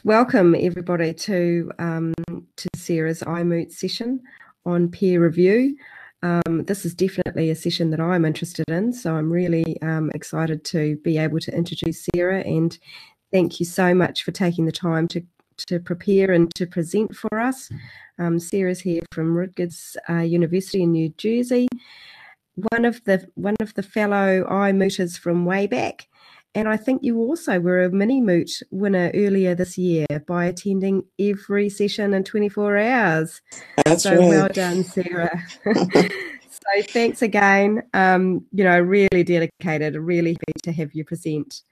Welcome everybody to Sarah's iMoot session on peer review. This is definitely a session that I'm interested in, so I'm really excited to be able to introduce Sarah, and thank you so much for taking the time to prepare and to present for us. Sarah's here from Rutgers University in New Jersey, one of the fellow iMooters from way back. And I think you also were a mini moot winner earlier this year by attending every session in 24 hours. That's so right. Well done, Sarah. So thanks again. Really dedicated, really happy to have you present.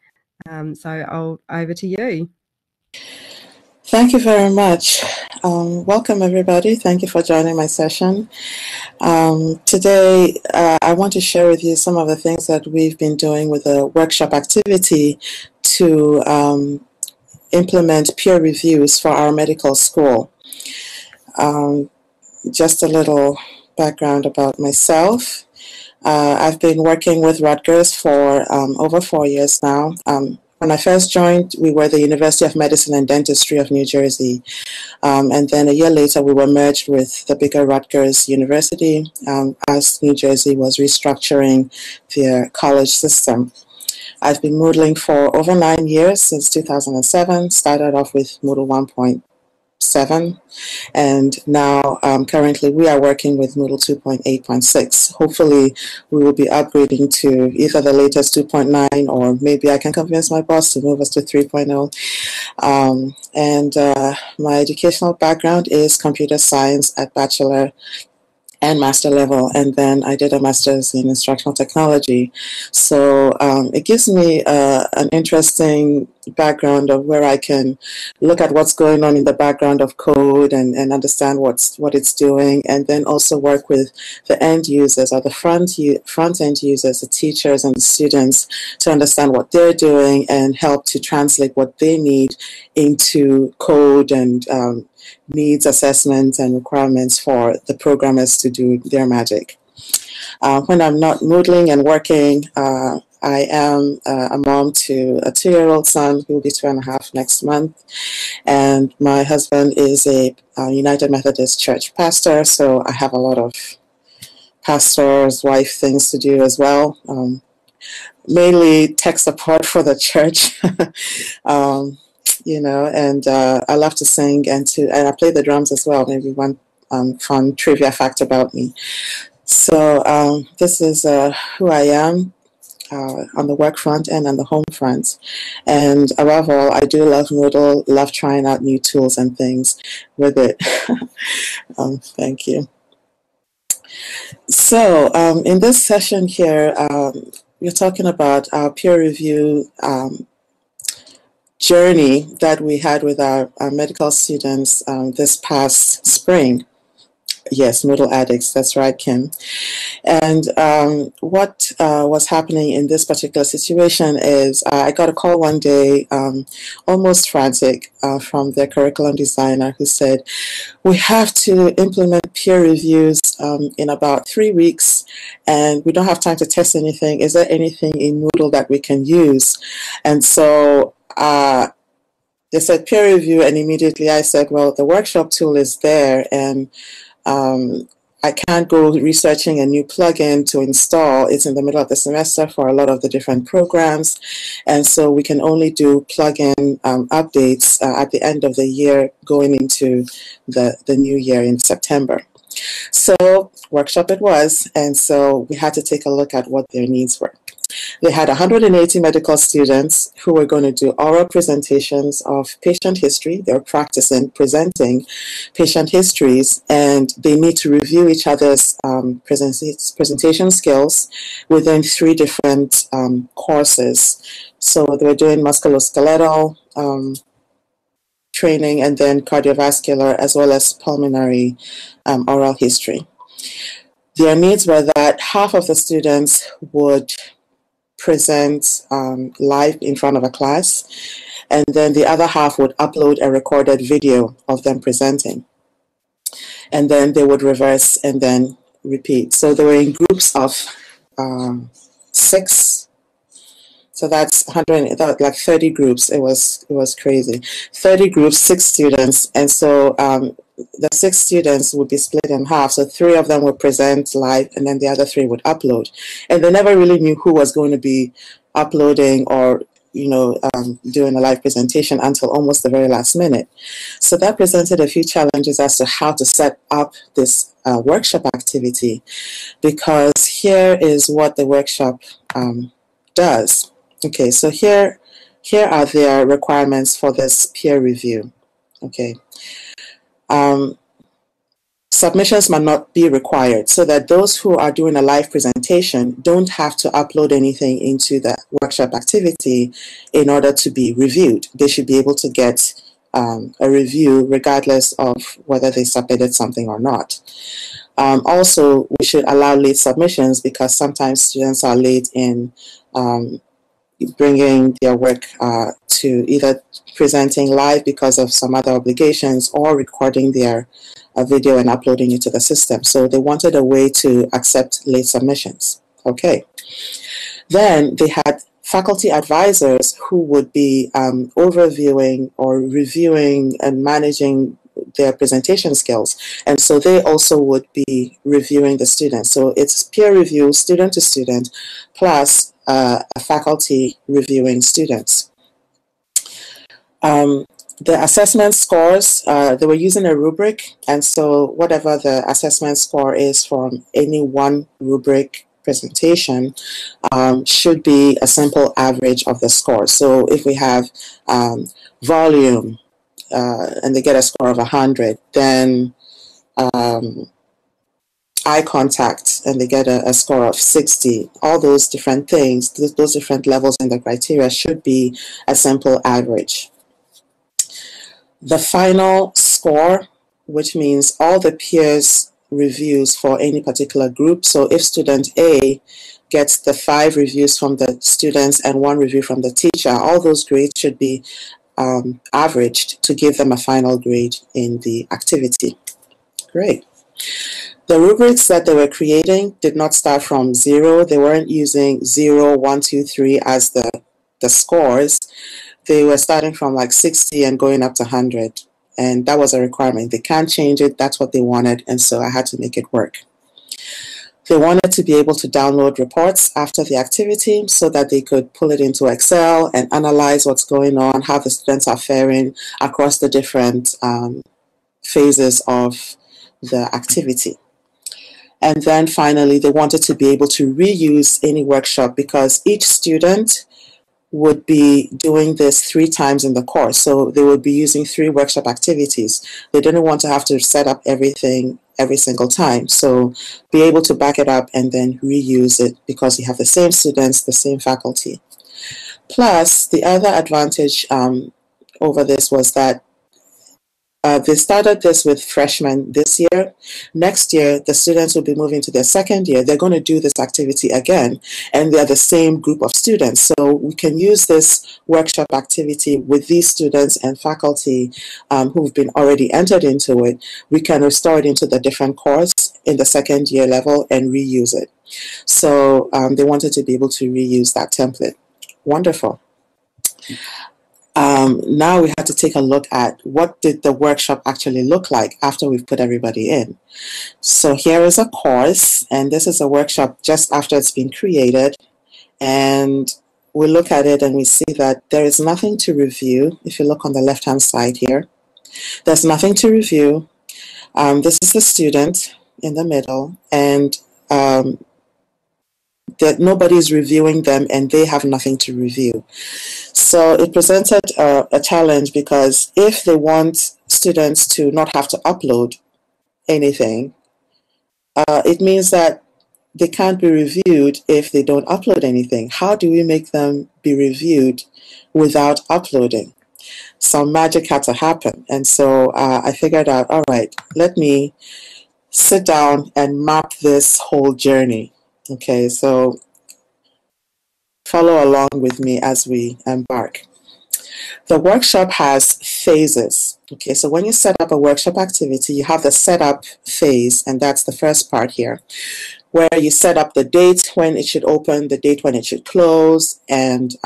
So over to you. Thank you very much. Welcome everybody. Thank you for joining my session. Today, I want to share with you some of the things that we've been doing with a workshop activity to implement peer reviews for our medical school. Just a little background about myself. I've been working with Rutgers for over 4 years now. When I first joined, we were the University of Medicine and Dentistry of New Jersey. And then a year later, we were merged with the bigger Rutgers University as New Jersey was restructuring their college system. I've been Moodling for over 9 years, since 2007, started off with Moodle 1.7, and now currently we are working with Moodle 2.8.6. Hopefully we will be upgrading to either the latest 2.9, or maybe I can convince my boss to move us to 3.0. My educational background is computer science at bachelor and master level, and then I did a master's in instructional technology. So it gives me an interesting background of where I can look at what's going on in the background of code and understand what it's doing, and then also work with the end users, or the front end users, the teachers and the students, to understand what they're doing and help to translate what they need into code and needs assessments and requirements for the programmers to do their magic. When I'm not Moodling and working, I am a mom to a 2-year-old son who will be 2.5 next month. And my husband is a United Methodist Church pastor, so I have a lot of pastor's wife things to do as well. Mainly tech support for the church. I love to sing and I play the drums as well. Maybe one fun trivia fact about me. So this is who I am on the work front and on the home front. And above all, I do love Moodle, love trying out new tools and things with it. Thank you. So in this session here, we're talking about our peer review journey that we had with our medical students this past spring. Yes, Moodle addicts, that's right, Kim. And what was happening in this particular situation is I got a call one day, almost frantic, from their curriculum designer, who said, we have to implement peer reviews in about 3 weeks, and we don't have time to test anything. Is there anything in Moodle that we can use? And so they said peer review, and immediately I said, well, the workshop tool is there, and I can't go researching a new plugin to install. It's in the middle of the semester for a lot of the different programs, and so we can only do plugin updates at the end of the year going into the new year in September. So workshop it was, and so we had to take a look at what their needs were. They had 180 medical students who were going to do oral presentations of patient history. They were practicing presenting patient histories, and they need to review each other's presentation skills within 3 different courses. So they were doing musculoskeletal training, and then cardiovascular, as well as pulmonary oral history. Their needs were that half of the students would present live in front of a class, and then the other half would upload a recorded video of them presenting, and then they would reverse and then repeat. So they were in groups of 6, So that's 100, like 30 groups. It was crazy. 30 groups, 6 students, and so the 6 students would be split in half. So 3 of them would present live, and then the other 3 would upload. And they never really knew who was going to be uploading or doing a live presentation until almost the very last minute. So that presented a few challenges as to how to set up this workshop activity, because here is what the workshop does. Okay, so here are their requirements for this peer review. Okay. Submissions might not be required, so that those who are doing a live presentation don't have to upload anything into the workshop activity in order to be reviewed. They should be able to get a review regardless of whether they submitted something or not. Also, we should allow late submissions, because sometimes students are late in bringing their work to either presenting live because of some other obligations, or recording their video and uploading it to the system. So they wanted a way to accept late submissions. Okay. Then they had faculty advisors who would be overviewing or reviewing and managing their presentation skills. And so they also would be reviewing the students. So it's peer review, student to student, plus a faculty reviewing students. The assessment scores, they were using a rubric, and so whatever the assessment score is from any one rubric presentation should be a simple average of the score. So if we have volume and they get a score of 100, then eye contact and they get a score of 60. All those different things, those different levels in the criteria should be a simple average. The final score, which means all the peers' reviews for any particular group. So if student A gets the 5 reviews from the students and 1 review from the teacher, all those grades should be averaged to give them a final grade in the activity. Great. The rubrics that they were creating did not start from 0. They weren't using 0, 1, 2, 3 as the scores. They were starting from like 60 and going up to 100. And that was a requirement. They can't change it. That's what they wanted. And so I had to make it work. They wanted to be able to download reports after the activity so that they could pull it into Excel and analyze what's going on, how the students are faring across the different phases of the activity. And then finally, they wanted to be able to reuse any workshop, because each student would be doing this 3 times in the course. So they would be using 3 workshop activities. They didn't want to have to set up everything every single time. So be able to back it up and then reuse it, because you have the same students, the same faculty. Plus, the other advantage over this was that they started this with freshmen this year. Next year, the students will be moving to their second year. They're going to do this activity again, and they're the same group of students. So we can use this workshop activity with these students and faculty who've been already entered into it. We can restore it into the different course in the second year level and reuse it. So they wanted to be able to reuse that template. Wonderful. Now we have to take a look at what did the workshop actually look like after we've put everybody in. So here is a course, and this is a workshop just after it's been created. And we look at it and we see that there is nothing to review. If you look on the left-hand side here, there's nothing to review. This is the student in the middle, and that nobody's reviewing them and they have nothing to review. So it presented a challenge, because if they want students to not have to upload anything, it means that they can't be reviewed if they don't upload anything. How do we make them be reviewed without uploading? Some magic had to happen. And so I figured out, all right, let me sit down and map this whole journey. Okay, so follow along with me as we embark. The workshop has phases. Okay, so when you set up a workshop activity, you have the setup phase, and that's the first part here. where you set up the date when it should open, the date when it should close, and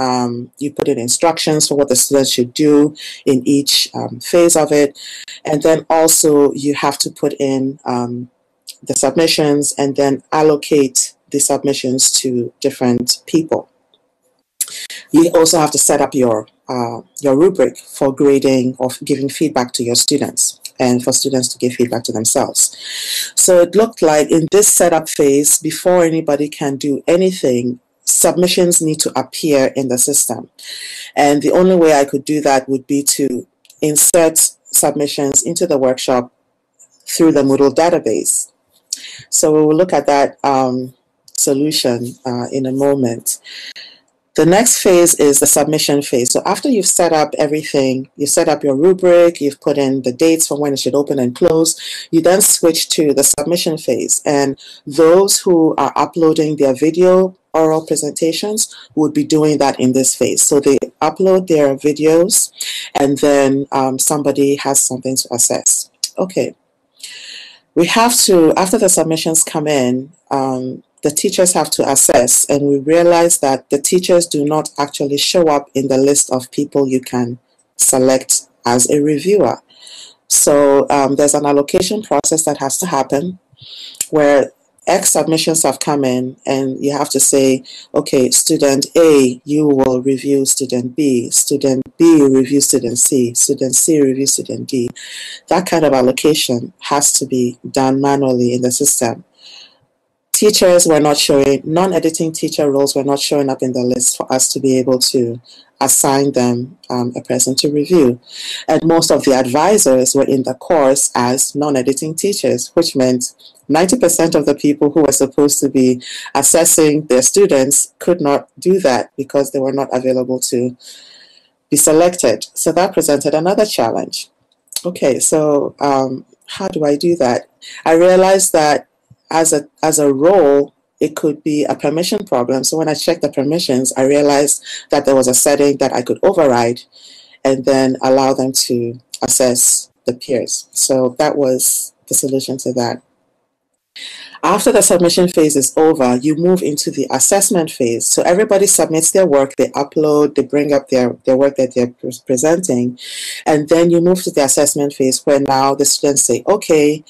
you put in instructions for what the students should do in each phase of it. And then also you have to put in the submissions and then allocate the submissions to different people. You also have to set up your rubric for grading or giving feedback to your students, and for students to give feedback to themselves. So it looked like in this setup phase, before anybody can do anything, submissions need to appear in the system. And the only way I could do that would be to insert submissions into the workshop through the Moodle database. So we will look at that solution in a moment. The next phase is the submission phase. So after you've set up everything, you've set up your rubric, you've put in the dates for when it should open and close, you then switch to the submission phase. And those who are uploading their video oral presentations would be doing that in this phase. So they upload their videos, and then somebody has something to assess. Okay. We have to, after the submissions come in, the teachers have to assess, and we realize that the teachers do not actually show up in the list of people you can select as a reviewer. So there's an allocation process that has to happen where X submissions have come in, and you have to say, okay, student A, you will review student B, student B review student C, student C review student D. That kind of allocation has to be done manually in the system. Teachers were not showing, non-editing teacher roles were not showing up in the list for us to be able to assign them a person to review. And most of the advisors were in the course as non-editing teachers, which meant 90% of the people who were supposed to be assessing their students could not do that because they were not available to be selected. So that presented another challenge. Okay, so how do I do that? I realized that as a role, it could be a permission problem. So when I checked the permissions, I realized that there was a setting that I could override and then allow them to assess the peers. So that was the solution to that. After the submission phase is over, you move into the assessment phase. So everybody submits their work, they upload, they bring up their work that they're presenting, and then you move to the assessment phase where now the students say, okay,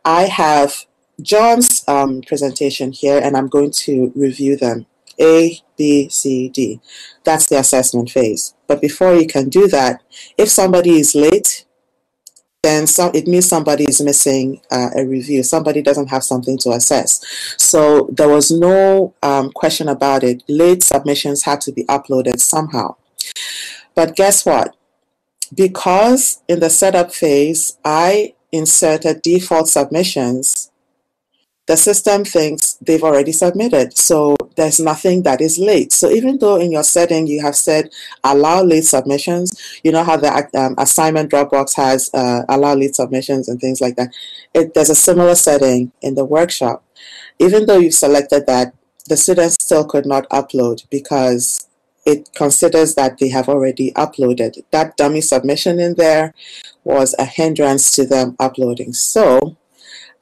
I have John's presentation here, and I'm going to review them. A, B, C, D. That's the assessment phase. But before you can do that, if somebody is late, then it means somebody is missing a review. Somebody doesn't have something to assess. So there was no question about it. Late submissions had to be uploaded somehow. But guess what? Because in the setup phase, I inserted default submissions, the system thinks they've already submitted. So there's nothing that is late. So even though in your setting you have said allow late submissions, you know how the assignment Dropbox has allow late submissions and things like that. There's a similar setting in the workshop. Even though you've selected that, the students still could not upload because it considers that they have already uploaded. That dummy submission in there was a hindrance to them uploading. So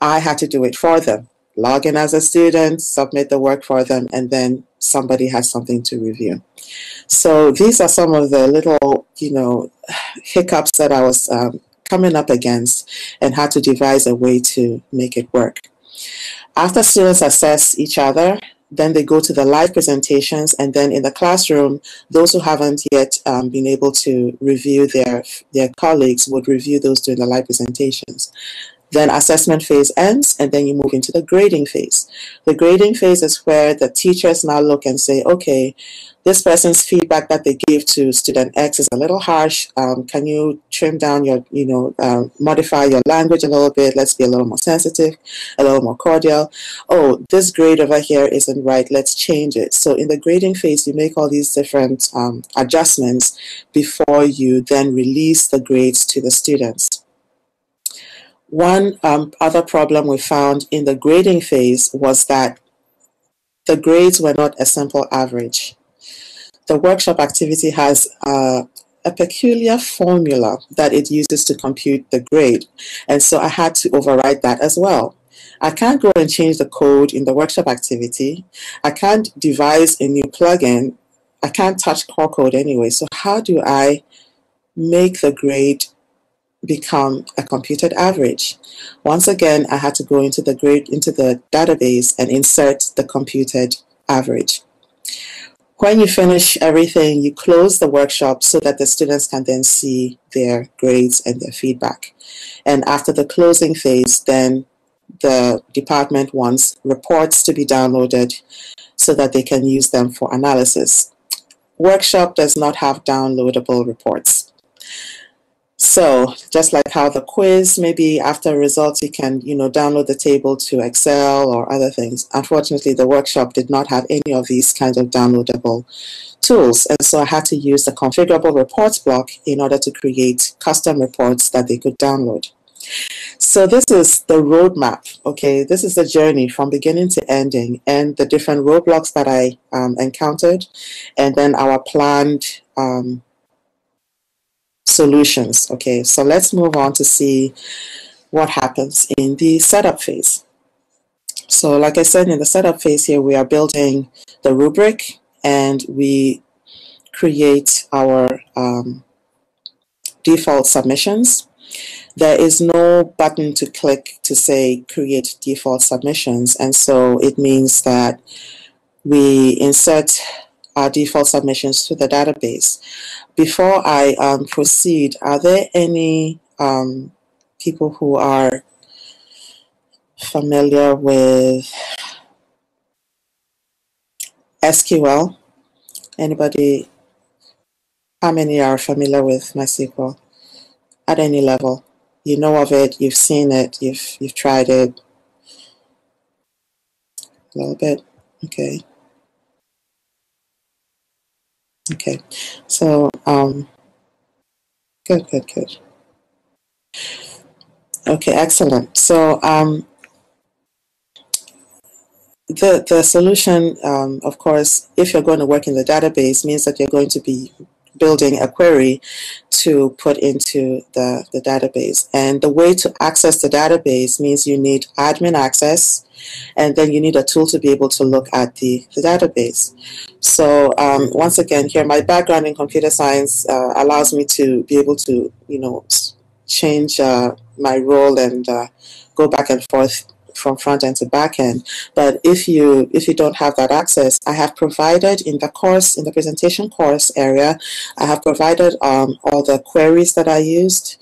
I had to do it for them. Log in as a student, submit the work for them, and then somebody has something to review. So these are some of the little, hiccups that I was coming up against and had to devise a way to make it work. After students assess each other, then they go to the live presentations, and then in the classroom, those who haven't yet been able to review their colleagues would review those during the live presentations. Then assessment phase ends, and then you move into the grading phase. The grading phase is where the teachers now look and say, okay, this person's feedback that they gave to student X is a little harsh. Can you trim down your, modify your language a little bit? Let's be a little more sensitive, a little more cordial. Oh, this grade over here isn't right. Let's change it. So in the grading phase, you make all these different adjustments before you then release the grades to the students. One other problem we found in the grading phase was that the grades were not a simple average. The workshop activity has a peculiar formula that it uses to compute the grade, and so I had to override that as well. I can't go and change the code in the workshop activity. I can't devise a new plugin. I can't touch core code anyway. So how do I make the grade become a computed average? Once again, I had to go into the database and insert the computed average. When you finish everything, you close the workshop so that the students can then see their grades and their feedback. And after the closing phase, then the department wants reports to be downloaded so that they can use them for analysis. Workshop does not have downloadable reports. So just like how the quiz, maybe after results you can download the table to Excel or other things. Unfortunately, the workshop did not have any of these kinds of downloadable tools. And so I had to use the configurable reports block in order to create custom reports that they could download. So this is the roadmap, okay? This is the journey from beginning to ending and the different roadblocks that I encountered, and then our planned solutions, okay? So let's move on to see what happens in the setup phase. So like I said, in the setup phase here, we are building the rubric and we create our default submissions. There is no button to click to say create default submissions, and so it means that we insert our default submissions to the database. Before I proceed, are there any people who are familiar with SQL? Anybody? How many are familiar with MySQL at any level? You know of it, you've seen it, you've tried it a little bit. Okay. Okay. So good. Okay, excellent. So the solution, of course, if you're going to work in the database, means that you're going to be building a query to put into the database. And the way to access the database means you need admin access, and then you need a tool to be able to look at the database. So once again, here, my background in computer science allows me to be able to, change my role and go back and forth from front end to back end. But if you don't have that access, I have provided in the presentation course area, I have provided all the queries that I used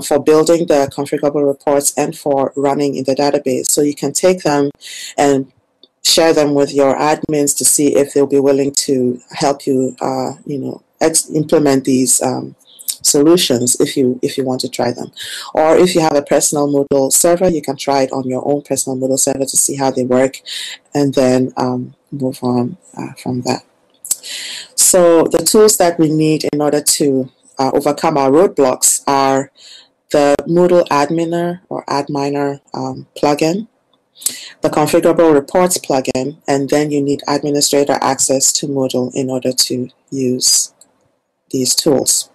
for building the configurable reports and for running in the database. So you can take them and share them with your admins to see if they'll be willing to help you, implement these solutions if you want to try them. Or if you have a personal Moodle server, you can try it on your own personal Moodle server to see how they work, and then move on from that. So the tools that we need in order to overcome our roadblocks are the Moodle Adminer or Adminer plugin, the Configurable Reports plugin, and then you need administrator access to Moodle in order to use these tools.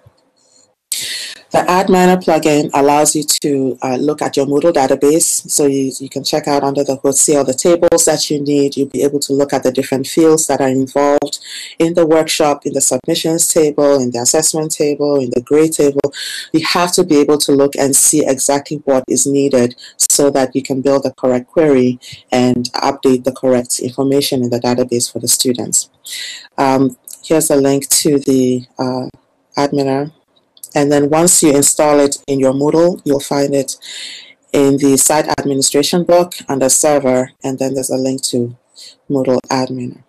The Adminer plugin allows you to look at your Moodle database. So you can check out under the hood, see all the tables that you need. You'll be able to look at the different fields that are involved in the workshop, in the submissions table, in the assessment table, in the grade table. You have to be able to look and see exactly what is needed so that you can build the correct query and update the correct information in the database for the students. Here's a link to the Adminer. And then once you install it in your Moodle, you'll find it in the site administration block under server, and then there's a link to Moodle Adminer.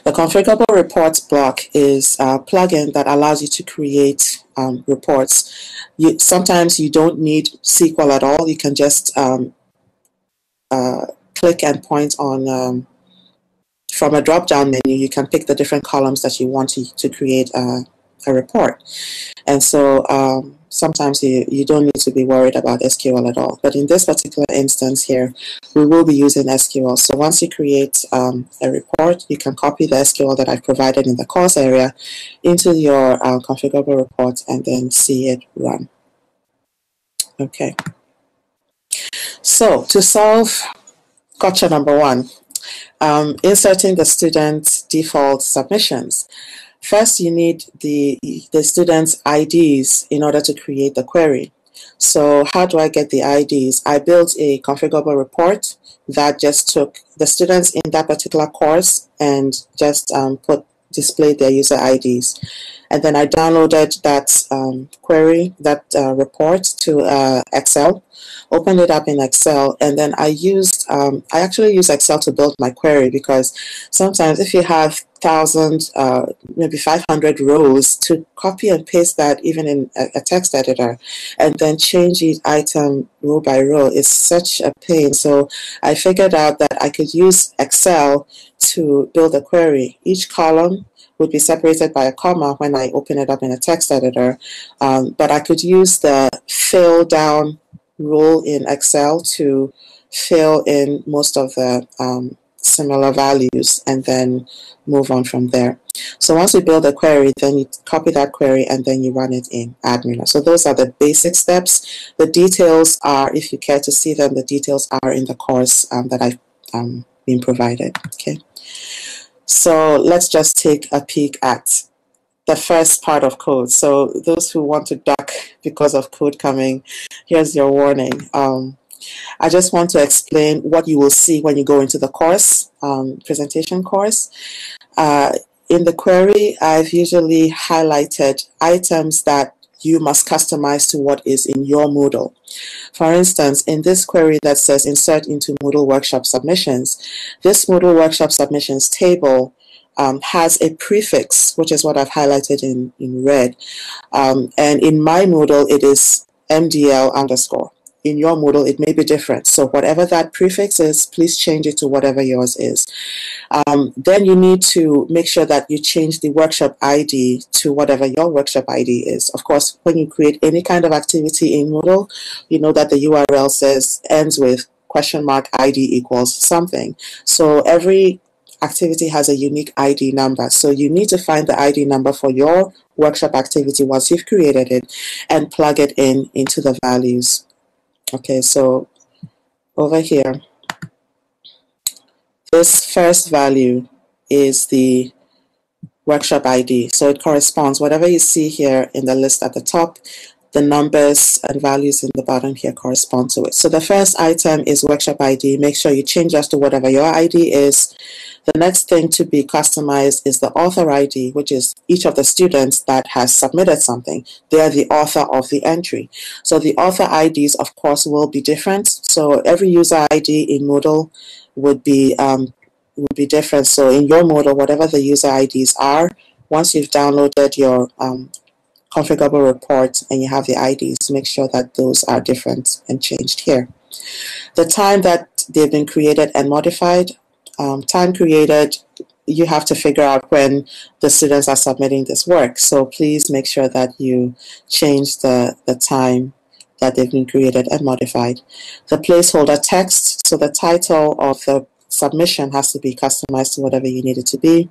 The configurable reports block is a plugin that allows you to create reports. Sometimes you don't need SQL at all. You can just click and point on, from a drop-down menu, you can pick the different columns that you want to create a report. And so sometimes you don't need to be worried about SQL at all. But in this particular instance here, we will be using SQL. So once you create a report, you can copy the SQL that I've provided in the course area into your configurable report and then see it run. Okay. So to solve gotcha number one, inserting the student's default submissions. First, you need the student's IDs in order to create the query. So how do I get the IDs? I built a configurable report that just took the students in that particular course and just displayed their user IDs. And then I downloaded that query, that report to Excel, opened it up in Excel, and then I actually use Excel to build my query, because sometimes if you have 1,000, maybe 500 rows, to copy and paste that even in a text editor and then change each item row by row is such a pain. So I figured out that I could use Excel to build a query. Each column would be separated by a comma when I open it up in a text editor, but I could use the fill down rule in Excel to fill in most of the similar values and then move on from there. So once you build a query, then you copy that query and then you run it in Admin. So those are the basic steps. The details are, if you care to see them, the details are in the course that I've been provided. Okay. So let's just take a peek at the first part of code. So those who want to duck because of code coming, here's your warning. I just want to explain what you will see when you go into the course, presentation course. In the query, I've usually highlighted items that you must customize to what is in your Moodle. For instance, in this query that says insert into Moodle workshop submissions, this Moodle workshop submissions table has a prefix, which is what I've highlighted in red. And in my Moodle, it is MDL underscore. In your Moodle, it may be different. So whatever that prefix is, please change it to whatever yours is. Then you need to make sure that you change the workshop ID to whatever your workshop ID is. Of course, when you create any kind of activity in Moodle, you know that the URL ends with $ID equals something. So every activity has a unique ID number. So you need to find the ID number for your workshop activity once you've created it and plug it into the values. Okay, so over here, this first value is the workshop ID. So it corresponds, whatever you see here in the list at the top, the numbers and values in the bottom here correspond to it. So the first item is workshop ID. Make sure you change that to whatever your ID is. The next thing to be customized is the author ID, which is each of the students that has submitted something. They are the author of the entry. So the author IDs, of course, will be different. So every user ID in Moodle would be different. So in your Moodle, whatever the user IDs are, once you've downloaded your configurable report and you have the IDs, make sure that those are different and changed here. The time that they've been created and modified, time created, you have to figure out when the students are submitting this work. So please make sure that you change the time that they've been created and modified. The placeholder text, so the title of the submission has to be customized to whatever you need it to be.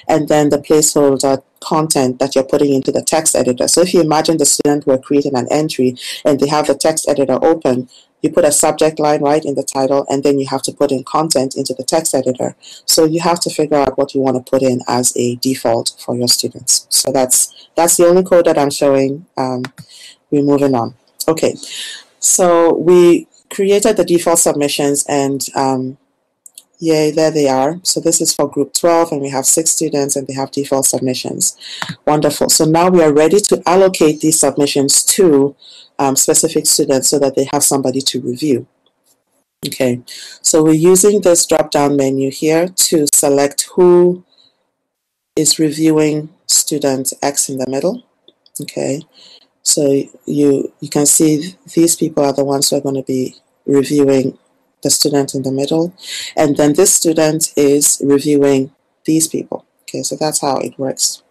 And then the placeholder content that you're putting into the text editor. So if you imagine the student were creating an entry and they have the text editor open, you put a subject line right in the title, and then you have to put in content into the text editor. So you have to figure out what you want to put in as a default for your students. So that's the only code that I'm showing. We're moving on. Okay, so we created the default submissions, and yay, there they are. So this is for group 12, and we have 6 students, and they have default submissions. Wonderful. So now we are ready to allocate these submissions to specific students so that they have somebody to review. Okay, so we're using this drop-down menu here to select who is reviewing student X in the middle. Okay, so you can see these people are the ones who are going to be reviewing the student in the middle, and then this student is reviewing these people. Okay, so that's how it works.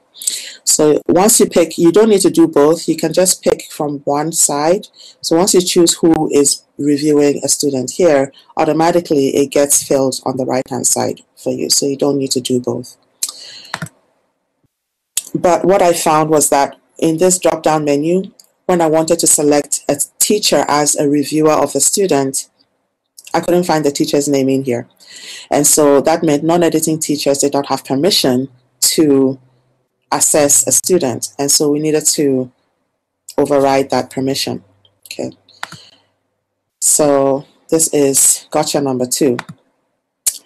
So once you pick, you don't need to do both, you can just pick from one side. So once you choose who is reviewing a student here, automatically it gets filled on the right hand side for you, so you don't need to do both. But what I found was that in this drop down menu, when I wanted to select a teacher as a reviewer of a student, I couldn't find the teacher's name in here. And so that meant non-editing teachers did not have permission to assess a student. And so we needed to override that permission. Okay. So this is gotcha number 2.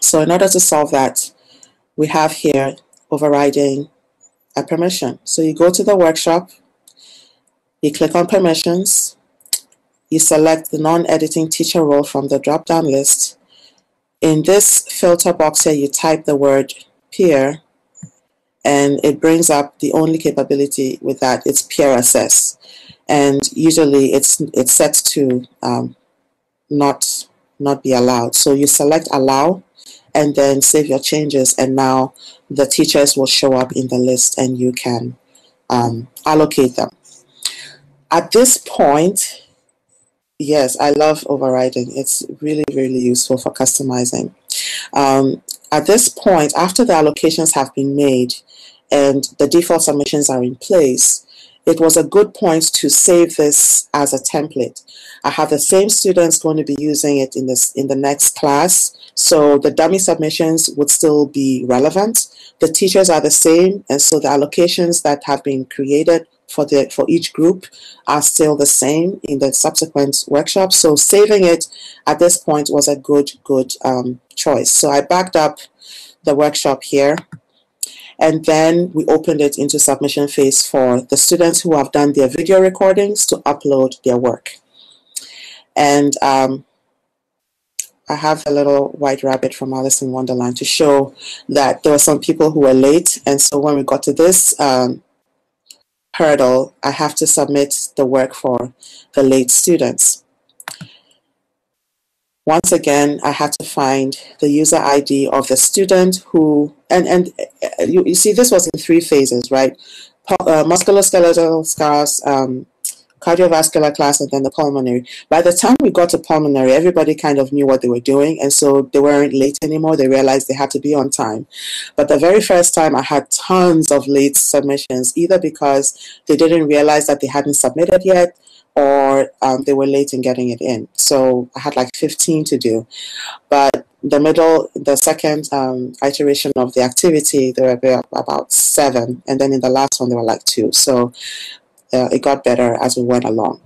So in order to solve that, we have here overriding a permission. So you go to the workshop, you click on permissions, you select the non-editing teacher role from the drop-down list. In this filter box here, you type the word peer, and it brings up the only capability with that. It's peer assess. And usually it's set to not be allowed. So you select allow and then save your changes, and now the teachers will show up in the list and you can allocate them. At this point, yes, I love overriding. It's really, really useful for customizing. At this point, after the allocations have been made and the default submissions are in place, it was a good point to save this as a template. I have the same students going to be using it in the next class, so the dummy submissions would still be relevant. The teachers are the same, and so the allocations that have been created for each group are still the same in the subsequent workshop. So saving it at this point was a good choice. So I backed up the workshop here, and then we opened it into submission phase for the students who have done their video recordings to upload their work. And I have a little white rabbit from Alice in Wonderland to show that there were some people who were late, and so when we got to this hurdle, I have to submit the work for the late students. Once again, I had to find the user ID of the student who, and you see this was in 3 phases, right? Musculoskeletal scars, cardiovascular class, and then the pulmonary. By the time we got to pulmonary, everybody kind of knew what they were doing, and so they weren't late anymore. They realized they had to be on time. But the very first time, I had tons of late submissions, either because they didn't realize that they hadn't submitted yet, or they were late in getting it in. So I had like 15 to do. But the second iteration of the activity, there were about 7, and then in the last one, there were like 2. So it got better as we went along.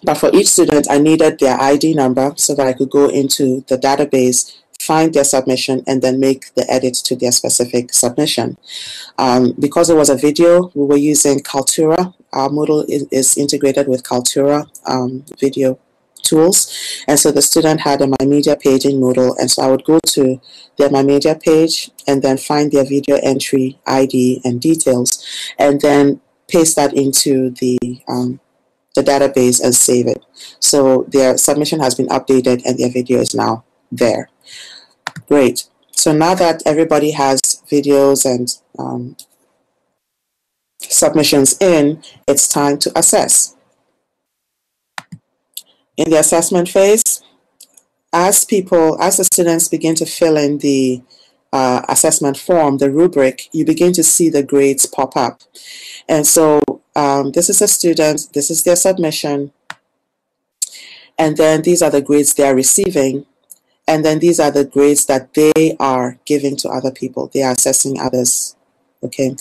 But for each student, I needed their ID number so that I could go into the database, find their submission, and then make the edits to their specific submission. Because it was a video, we were using Kaltura. Our Moodle is integrated with Kaltura video tools. And so the student had a My Media page in Moodle, and so I would go to their My Media page and then find their video entry ID and details, and then paste that into the database and save it. So their submission has been updated and their video is now there. Great. So now that everybody has videos and submissions in, it's time to assess. In the assessment phase, as the students begin to fill in the assessment form, the rubric, you begin to see the grades pop up. And so this is a student, this is their submission, and then these are the grades they are receiving, and then these are the grades that they are giving to other people. They are assessing others. Okay,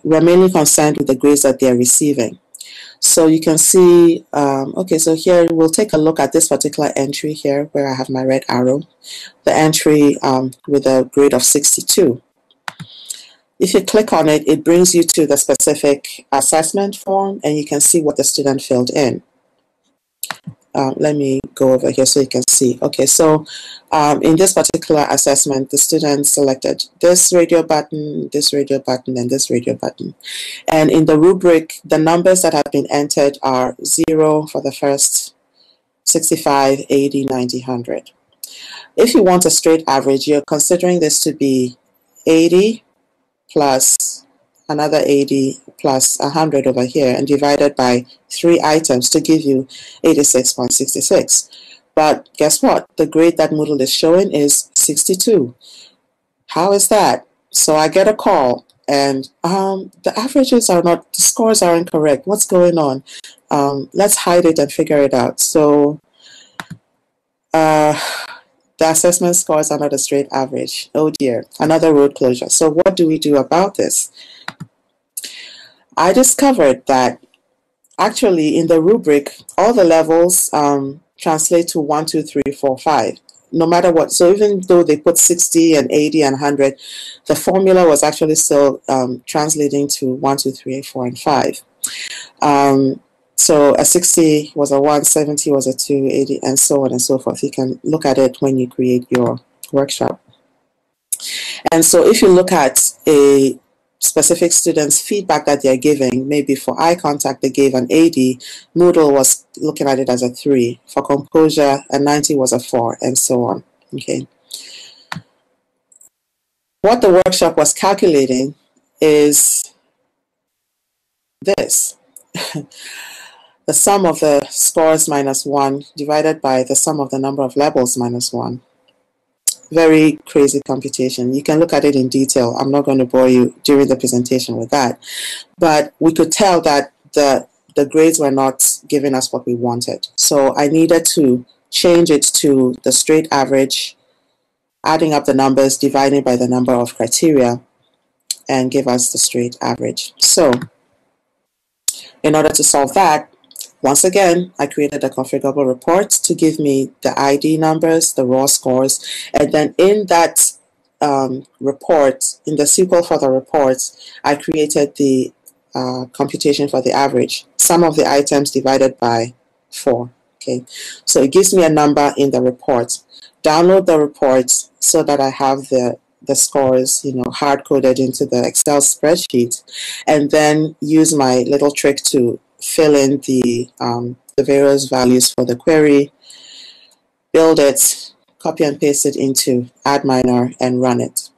we're mainly concerned with the grades that they are receiving. So you can see, okay, so here we'll take a look at this particular entry here where I have my red arrow, the entry with a grade of 62. If you click on it, it brings you to the specific assessment form, and you can see what the student filled in. Let me go over here so you can see. Okay, so in this particular assessment, the student selected this radio button, and this radio button. And in the rubric, the numbers that have been entered are 0 for the first, 65, 80, 90, 100. If you want a straight average, you're considering this to be 80 plus another 80 plus 100 over here, and divided by 3 items to give you 86.66. But guess what? The grade that Moodle is showing is 62. How is that? So I get a call, and the averages are not, the scores are incorrect. What's going on? Let's hide it and figure it out. So the assessment scores are not a straight average. Oh dear, another road closure. So what do we do about this? I discovered that actually in the rubric, all the levels translate to 1, 2, 3, 4, 5, no matter what. So even though they put 60 and 80 and 100, the formula was actually still translating to 1, 2, 3, 4, and 5. So a 60 was a 1, 70 was a 2, 80, and so on and so forth. You can look at it when you create your workshop. And so if you look at a specific student's feedback that they're giving, maybe for eye contact they gave an 80, Moodle was looking at it as a 3. For composure, a 90 was a 4, and so on. Okay. What the workshop was calculating is this. The sum of the scores minus 1 divided by the sum of the number of levels minus 1. Very crazy computation. You can look at it in detail. I'm not going to bore you during the presentation with that. But we could tell that the grades were not giving us what we wanted. So I needed to change it to the straight average, adding up the numbers, dividing by the number of criteria, and give us the straight average. So in order to solve that, once again, I created a configurable report to give me the ID numbers, the raw scores, and then in that report, in the SQL for the reports, I created the computation for the average, sum of the items divided by 4. Okay, so it gives me a number in the report. Download the report so that I have the scores, hard-coded into the Excel spreadsheet, and then use my little trick to fill in the various values for the query, build it, copy and paste it into AddMiner, and run it.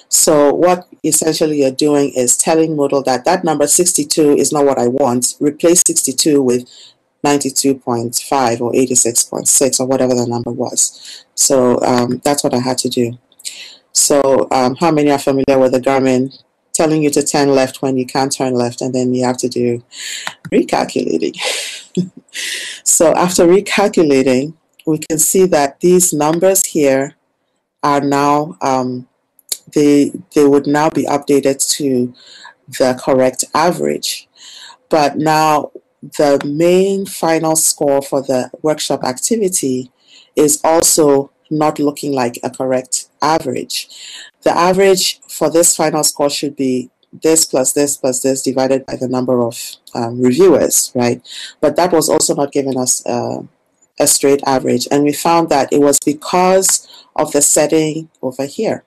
So what essentially you're doing is telling Moodle that that number 62 is not what I want. Replace 62 with 92.5 or 86.6 or whatever the number was. So that's what I had to do. So how many are familiar with the Garmin telling you to turn left when you can't turn left, and then you have to do recalculating? So after recalculating, we can see that these numbers here are now, they would now be updated to the correct average. But now the main final score for the workshop activity is also not looking like a correct average. The average for this final score should be this plus this plus this divided by the number of reviewers, right? But that was also not giving us a straight average. And we found that it was because of the setting over here.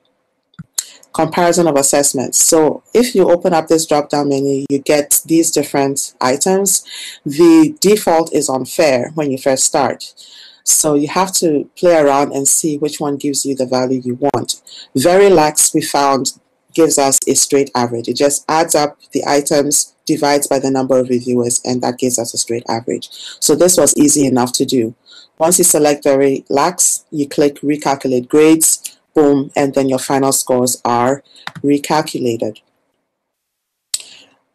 Comparison of assessments. So if you open up this drop-down menu, you get these different items. The default is unfair when you first start. So you have to play around and see which one gives you the value you want. Very lax, we found, gives us a straight average. It just adds up the items, divides by the number of reviewers, and that gives us a straight average. So this was easy enough to do. Once you select very lax, you click recalculate grades, boom, and then your final scores are recalculated.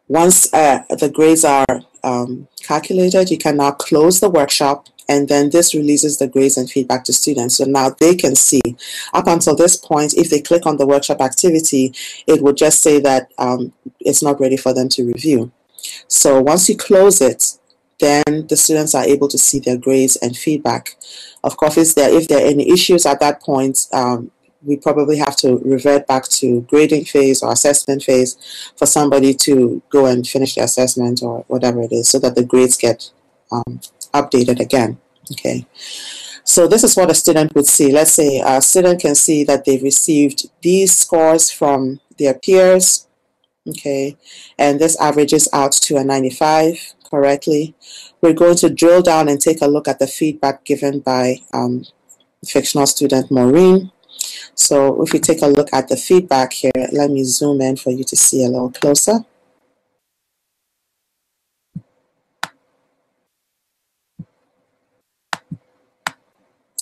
Once the grades are calculated, you can now close the workshop, and then this releases the grades and feedback to students. So now they can see. Up until this point, if they click on the workshop activity, it would just say that it's not ready for them to review. So once you close it, then the students are able to see their grades and feedback. Of course, if there are any issues at that point, we probably have to revert back to grading phase or assessment phase for somebody to go and finish the assessment or whatever it is, so that the grades get updated again. Okay, so this is what a student would see. Let's say a student can see that they've received these scores from their peers, okay, and this averages out to a 95 correctly. We're going to drill down and take a look at the feedback given by fictional student Maureen. So if you take a look at the feedback here, let me zoom in for you to see a little closer.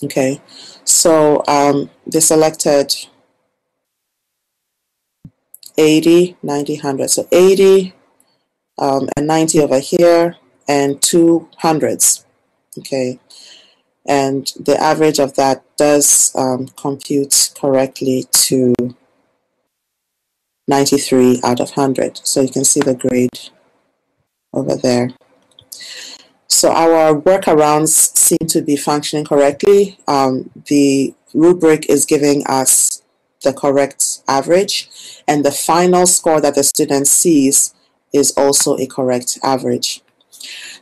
Okay, so they selected 80, 90, 100. So 80 and 90 over here, and 2 hundreds. Okay, and the average of that does compute correctly to 93 out of 100. So you can see the grade over there. So our workarounds seem to be functioning correctly. The rubric is giving us the correct average, and the final score that the student sees is also a correct average.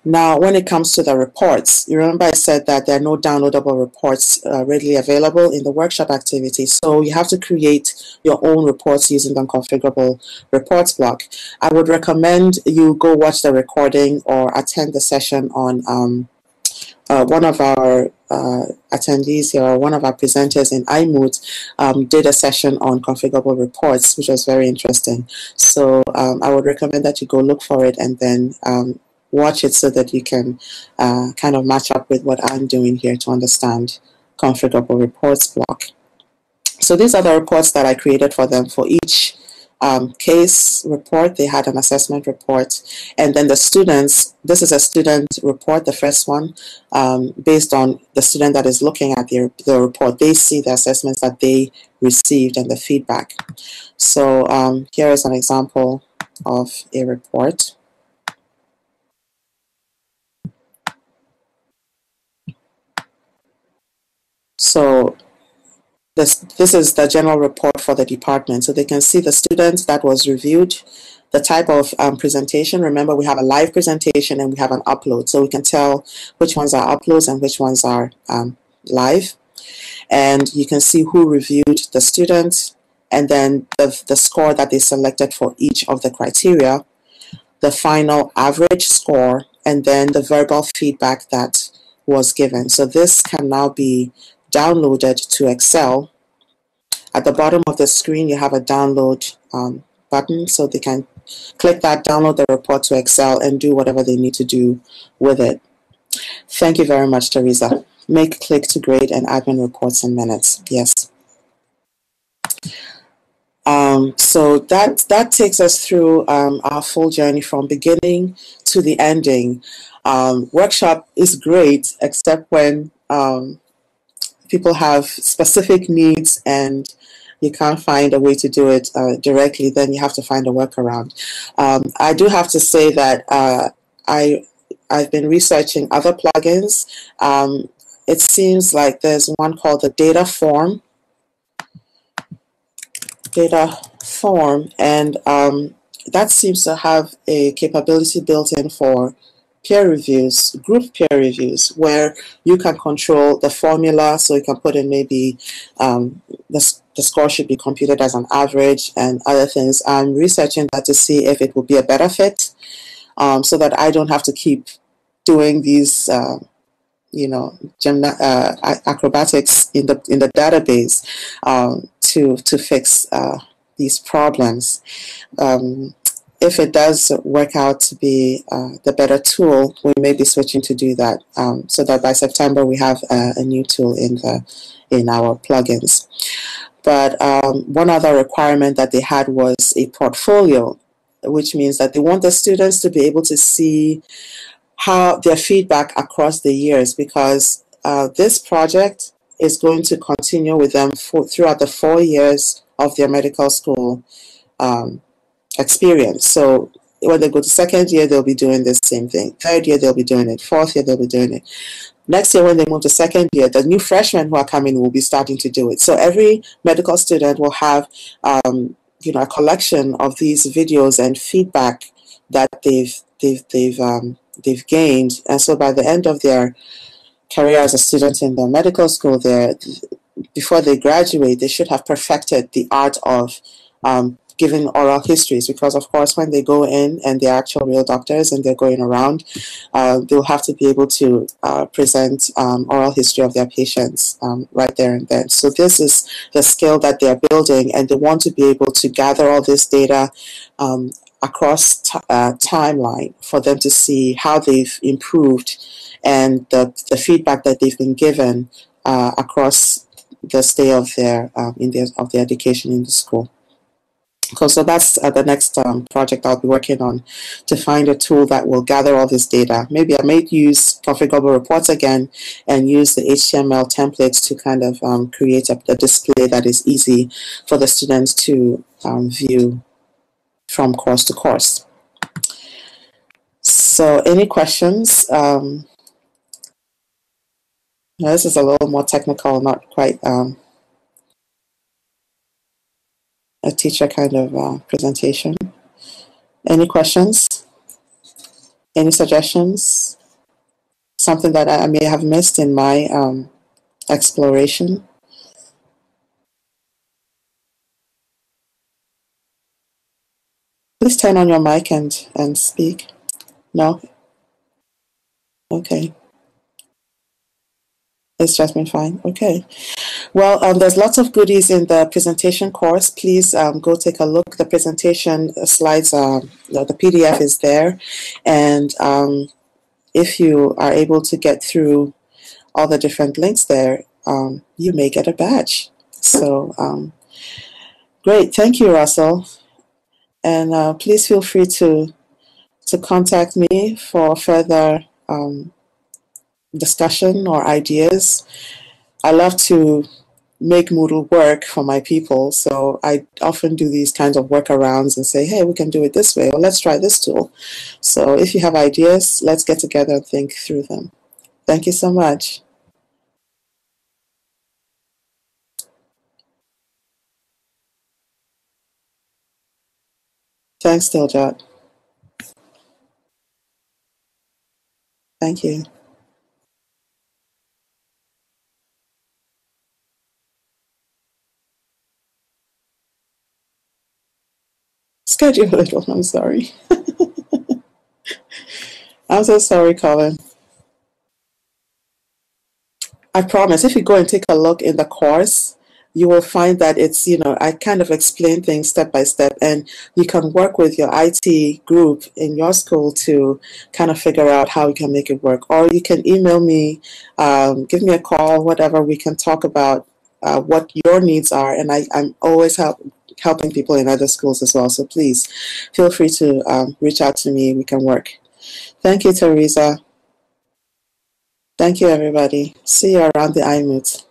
Now, when it comes to the reports, you remember I said that there are no downloadable reports readily available in the workshop activity. So you have to create your own reports using the configurable reports block. I would recommend you go watch the recording or attend the session on one of our attendees here, or one of our presenters in iMoot did a session on configurable reports, which was very interesting. So I would recommend that you go look for it and then watch it so that you can kind of match up with what I'm doing here to understand configurable reports block. So these are the reports that I created for them. For each case report, they had an assessment report. And then the students, this is a student report, the first one, based on the student that is looking at the report. They see the assessments that they received and the feedback. So here is an example of a report. So this is the general report for the department. So they can see the students that was reviewed, the type of presentation. Remember, we have a live presentation and we have an upload. So we can tell which ones are uploads and which ones are live. And you can see who reviewed the students, and then the score that they selected for each of the criteria, the final average score, and then the verbal feedback that was given. So this can now be downloaded to Excel. At the bottom of the screen, you have a download button, so they can click that, download the report to Excel, and do whatever they need to do with it. Thank you very much, Teresa. Make, click to grade, and admin reports in minutes. Yes. So that takes us through our full journey from beginning to the ending. Workshop is great, except when people have specific needs and you can't find a way to do it directly, then you have to find a workaround. I do have to say that I've been researching other plugins. It seems like there's one called the data form, and that seems to have a capability built in for peer reviews, group peer reviews, where you can control the formula. So you can put in maybe the score should be computed as an average and other things. I'm researching that to see if it would be a better fit, so that I don't have to keep doing these acrobatics in the database to fix these problems. If it does work out to be the better tool, we may be switching to do that, so that by September we have a new tool in our plugins. But one other requirement that they had was a portfolio, which means that they want the students to be able to see how their feedback across the years, because this project is going to continue with them throughout the 4 years of their medical school experience. So when they go to second year, they'll be doing the same thing. Third year, they'll be doing it. Fourth year, they'll be doing it. Next year, when they move to second year, the new freshmen who are coming will be starting to do it. So every medical student will have a collection of these videos and feedback that they've gained. And so by the end of their career as a student in the medical school, before they graduate, they should have perfected the art of giving oral histories, because of course when they go in and they're actual real doctors and they're going around, they'll have to be able to present oral history of their patients right there and then. So this is the skill that they're building, and they want to be able to gather all this data across timeline for them to see how they've improved and the feedback that they've been given across the stay of their education in the school. So that's the next project I'll be working on, to find a tool that will gather all this data. Maybe I may use configurable reports again and use the HTML templates to kind of create a display that is easy for the students to view from course to course. So any questions? This is a little more technical, not quite a teacher kind of presentation. Any questions? Any suggestions? Something that I may have missed in my exploration? Please turn on your mic and speak. No? Okay. It's just been fine. Okay. Well, there's lots of goodies in the presentation course. Please go take a look. The presentation slides, the PDF is there. And if you are able to get through all the different links there, you may get a badge. So great. Thank you, Russell. And please feel free to contact me for further discussion or ideas. I love to make Moodle work for my people, so I often do these kinds of workarounds and say, hey, we can do it this way, or let's try this tool. So if you have ideas, let's get together and think through them. Thank you so much. Thanks, Diljot. Thank you. Schedule a little, I'm sorry. I'm so sorry, Colin. I promise, if you go and take a look in the course, you will find that it's, I kind of explain things step by step, and you can work with your IT group in your school to kind of figure out how you can make it work. Or you can email me, give me a call, whatever. We can talk about what your needs are, and I'm always helping people in other schools as well. So please feel free to reach out to me. We can work. Thank you, Teresa. Thank you, everybody. See you around the iMoot.